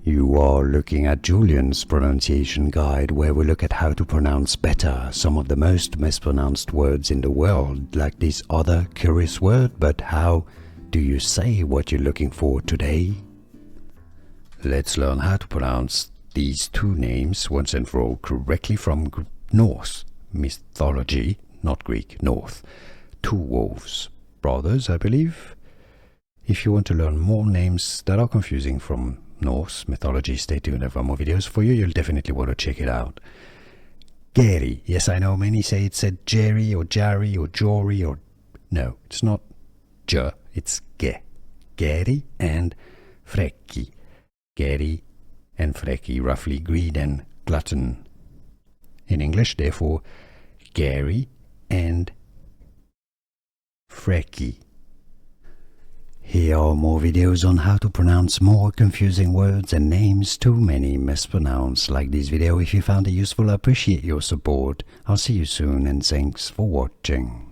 You are looking at Julian's pronunciation guide, where we look at how to pronounce better some of the most mispronounced words in the world, like this other curious word. But how do you say what you're looking for today? Let's learn how to pronounce these two names once and for all correctly from Norse Mythology, not Greek, North. Two wolves, brothers, I believe. If you want to learn more names that are confusing from Norse mythology, stay tuned. I have more videos for you. You'll definitely want to check it out. Geri. Yes, I know many say it said Geri or Jari or Jory or... No, it's not J, it's Ge. Geri and Freki. Geri and Freki, roughly greed and glutton. In English, therefore, Geri and Freki. Here are more videos on how to pronounce more confusing words and names too many mispronounced. Like this video if you found it useful. I appreciate your support. I'll see you soon and thanks for watching.